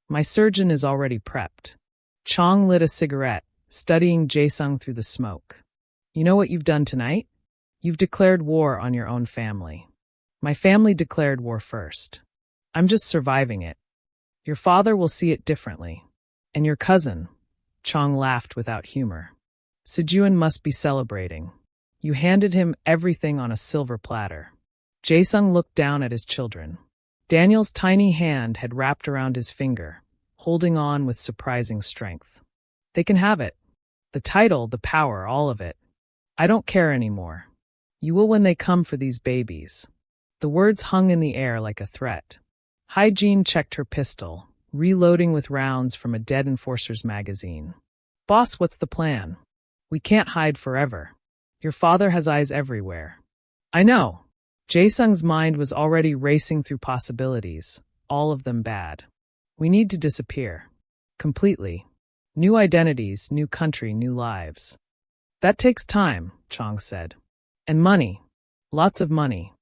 My surgeon is already prepped. Chong lit a cigarette, studying Jae-sung through the smoke. You know what you've done tonight? You've declared war on your own family. My family declared war first. I'm just surviving it. Your father will see it differently. And your cousin, Chong laughed without humor. Sejuan must be celebrating. You handed him everything on a silver platter. Jae-sung looked down at his children. Daniel's tiny hand had wrapped around his finger, holding on with surprising strength. They can have it. The title, the power, all of it. I don't care anymore. You will when they come for these babies. The words hung in the air like a threat. Hygiene checked her pistol, reloading with rounds from a dead enforcer's magazine. Boss, what's the plan? We can't hide forever. Your father has eyes everywhere. I know. Jae-sung's mind was already racing through possibilities, all of them bad. We need to disappear. Completely. New identities, new country, new lives. That takes time, Chong said. And money. Lots of money.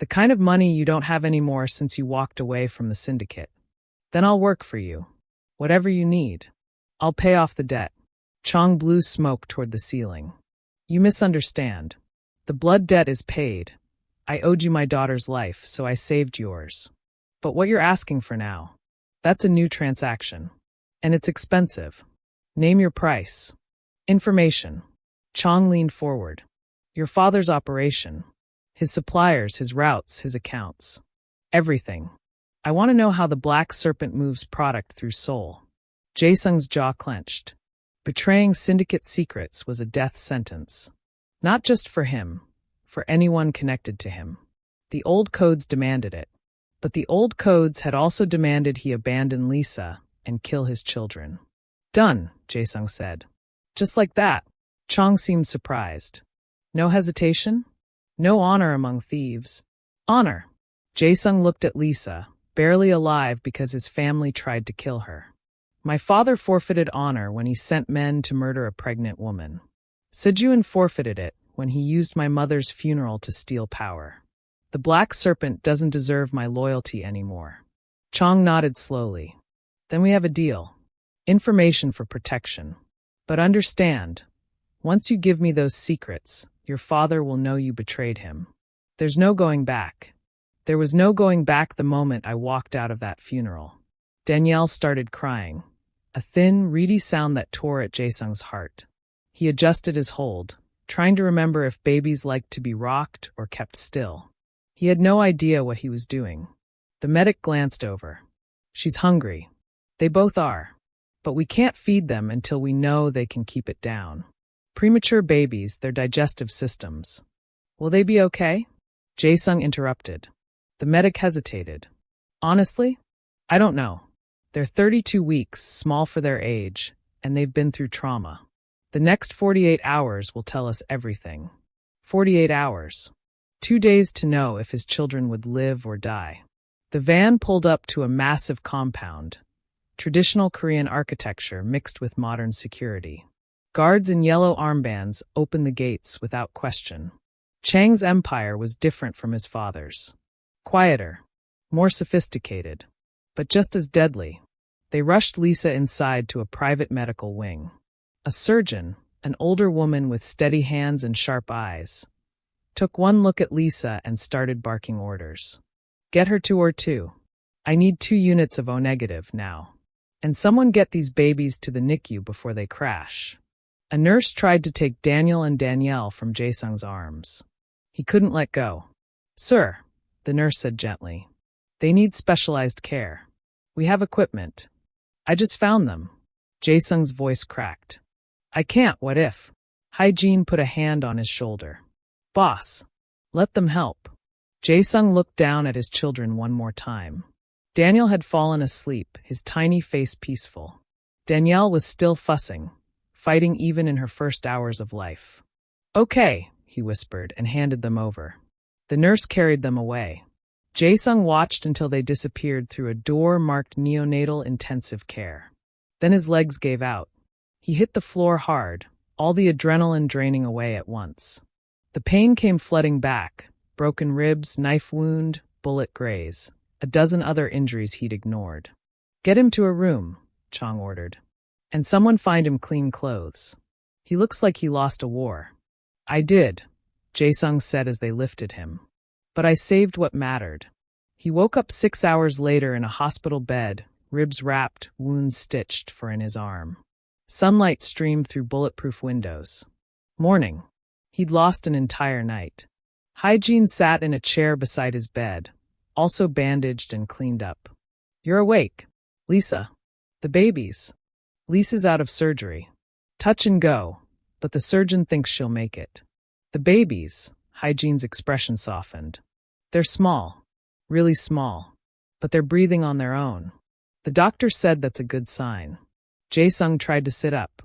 The kind of money you don't have anymore since you walked away from the syndicate. Then I'll work for you. Whatever you need. I'll pay off the debt. Chong blew smoke toward the ceiling. You misunderstand. The blood debt is paid. I owed you my daughter's life, so I saved yours. But what you're asking for now, that's a new transaction. And it's expensive. Name your price. Information. Chong leaned forward. Your father's operation. His suppliers, his routes, his accounts. Everything. I want to know how the Black Serpent moves product through Seoul. Jae-sung's jaw clenched. Betraying syndicate secrets was a death sentence. Not just for him, for anyone connected to him. The old codes demanded it. But the old codes had also demanded he abandon Lisa and kill his children. Done, Jae-sung said. Just like that. Chong seemed surprised. No hesitation? No honor among thieves. Honor. Jae-sung looked at Lisa, barely alive because his family tried to kill her. My father forfeited honor when he sent men to murder a pregnant woman. Sejuan forfeited it when he used my mother's funeral to steal power. The Black Serpent doesn't deserve my loyalty anymore. Chong nodded slowly. Then we have a deal. Information for protection. But understand, once you give me those secrets, your father will know you betrayed him. There's no going back. There was no going back the moment I walked out of that funeral. Danielle started crying, a thin, reedy sound that tore at Jae-sung's heart. He adjusted his hold, trying to remember if babies liked to be rocked or kept still. He had no idea what he was doing. The medic glanced over. She's hungry. They both are. But we can't feed them until we know they can keep it down. Premature babies, their digestive systems. Will they be okay? Jae-sung interrupted. The medic hesitated. Honestly, I don't know. They're 32 weeks, small for their age, and they've been through trauma. The next 48 hours will tell us everything. 48 hours. 2 days to know if his children would live or die. The van pulled up to a massive compound. Traditional Korean architecture mixed with modern security. Guards in yellow armbands opened the gates without question. Chang's empire was different from his father's. Quieter, more sophisticated, but just as deadly. They rushed Lisa inside to a private medical wing. A surgeon, an older woman with steady hands and sharp eyes, took one look at Lisa and started barking orders. Get her 2 or 2. I need 2 units of O-negative now. And someone get these babies to the NICU before they crash. A nurse tried to take Daniel and Danielle from Jae-sung's arms. He couldn't let go. Sir, the nurse said gently, they need specialized care. We have equipment. I just found them. Jae-sung's voice cracked. I can't, what if? Hygiene put a hand on his shoulder. Boss, let them help. Jae-sung looked down at his children one more time. Daniel had fallen asleep, his tiny face peaceful. Danielle was still fussing, fighting even in her first hours of life. Okay, he whispered and handed them over. The nurse carried them away. Jae-sung watched until they disappeared through a door marked neonatal intensive care. Then his legs gave out. He hit the floor hard, all the adrenaline draining away at once. The pain came flooding back, broken ribs, knife wound, bullet graze, a dozen other injuries he'd ignored. Get him to a room, Chong ordered. And someone find him clean clothes. He looks like he lost a war. I did, Jae-sung said as they lifted him. But I saved what mattered. He woke up 6 hours later in a hospital bed, ribs wrapped, wounds stitched for in his arm. Sunlight streamed through bulletproof windows. Morning. He'd lost an entire night. Hygiene sat in a chair beside his bed, also bandaged and cleaned up. You're awake. Lisa. The babies. Lisa's out of surgery. Touch and go, but the surgeon thinks she'll make it. The babies, Hygiene's expression softened. They're small, really small, but they're breathing on their own. The doctor said that's a good sign. Jae-sung tried to sit up.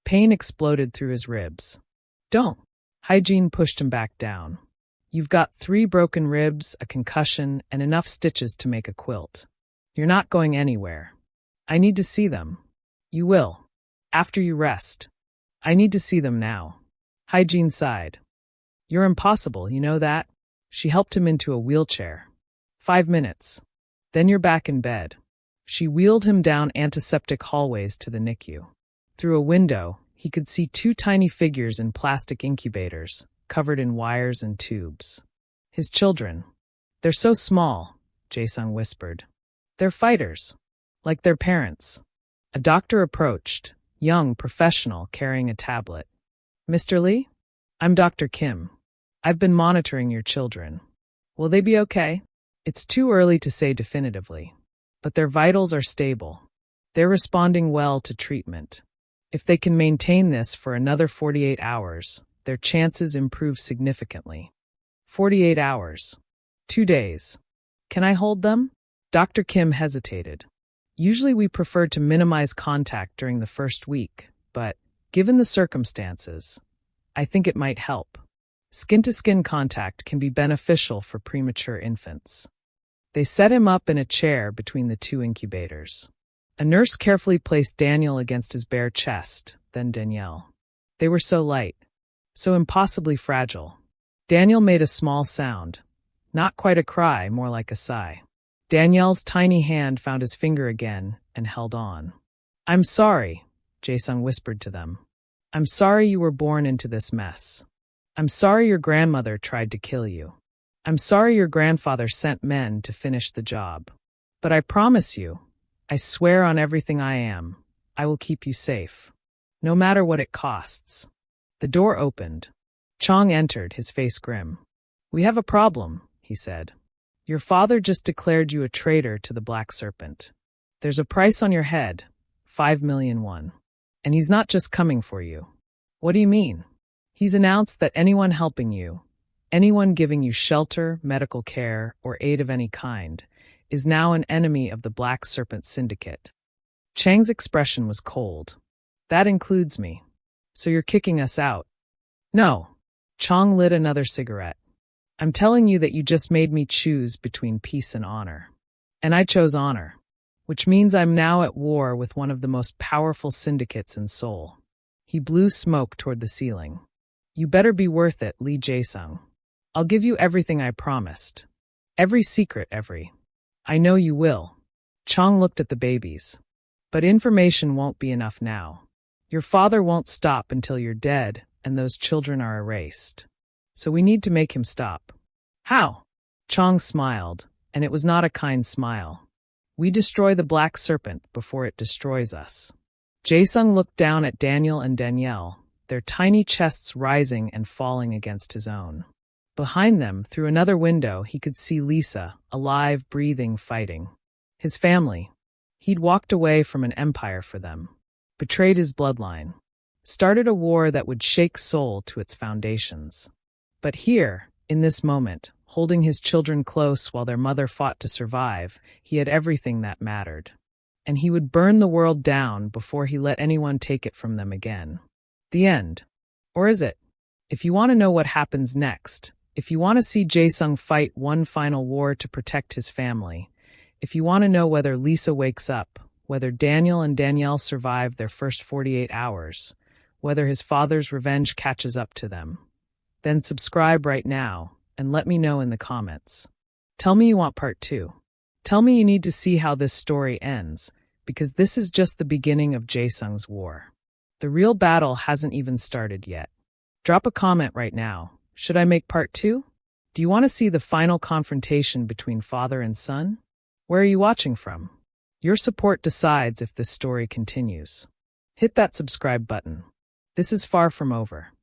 Pain exploded through his ribs. Don't. Hygiene pushed him back down. You've got 3 broken ribs, a concussion, and enough stitches to make a quilt. You're not going anywhere. I need to see them. You will. After you rest. I need to see them now. Hygiene sighed. You're impossible, you know that? She helped him into a wheelchair. 5 minutes. Then you're back in bed. She wheeled him down antiseptic hallways to the NICU. Through a window, he could see 2 tiny figures in plastic incubators, covered in wires and tubes. His children. They're so small, Jae-sung whispered. They're fighters. Like their parents. A doctor approached, young, professional, carrying a tablet. Mr. Lee? I'm Dr. Kim. I've been monitoring your children. Will they be okay? It's too early to say definitively. But their vitals are stable. They're responding well to treatment. If they can maintain this for another 48 hours, their chances improve significantly. 48 hours. 2 days. Can I hold them? Dr. Kim hesitated. Usually we prefer to minimize contact during the first week, but, given the circumstances, I think it might help. Skin-to-skin contact can be beneficial for premature infants. They set him up in a chair between the 2 incubators. A nurse carefully placed Daniel against his bare chest, then Danielle. They were so light, so impossibly fragile. Daniel made a small sound, not quite a cry, more like a sigh. Danielle's tiny hand found his finger again and held on. I'm sorry, Jae-sung whispered to them. I'm sorry you were born into this mess. I'm sorry your grandmother tried to kill you. I'm sorry your grandfather sent men to finish the job. But I promise you, I swear on everything I am, I will keep you safe. No matter what it costs. The door opened. Chong entered, his face grim. We have a problem, he said. Your father just declared you a traitor to the Black Serpent. There's a price on your head, 5 million won. And he's not just coming for you. What do you mean? He's announced that anyone helping you, anyone giving you shelter, medical care, or aid of any kind, is now an enemy of the Black Serpent Syndicate. Chang's expression was cold. That includes me. So you're kicking us out? No. Chong lit another cigarette. I'm telling you that you just made me choose between peace and honor. And I chose honor, which means I'm now at war with one of the most powerful syndicates in Seoul. He blew smoke toward the ceiling. You better be worth it, Lee Jae-sung. I'll give you everything I promised. Every secret, I know you will. Chong looked at the babies. But information won't be enough now. Your father won't stop until you're dead and those children are erased. So we need to make him stop. How? Chong smiled, and it was not a kind smile. We destroy the Black Serpent before it destroys us. Jae-sung looked down at Daniel and Danielle, their tiny chests rising and falling against his own. Behind them, through another window, he could see Lisa, alive, breathing, fighting. His family. He'd walked away from an empire for them. Betrayed his bloodline. Started a war that would shake Seoul to its foundations. But here, in this moment, holding his children close while their mother fought to survive, he had everything that mattered. And he would burn the world down before he let anyone take it from them again. The end. Or is it? If you want to know what happens next, if you want to see Jae-sung fight one final war to protect his family, if you want to know whether Lisa wakes up, whether Daniel and Danielle survive their first 48 hours, whether his father's revenge catches up to them, then subscribe right now and let me know in the comments. Tell me you want part 2. Tell me you need to see how this story ends, because this is just the beginning of Jae-sung's war. The real battle hasn't even started yet. Drop a comment right now. Should I make part 2? Do you want to see the final confrontation between father and son? Where are you watching from? Your support decides if this story continues. Hit that subscribe button. This is far from over.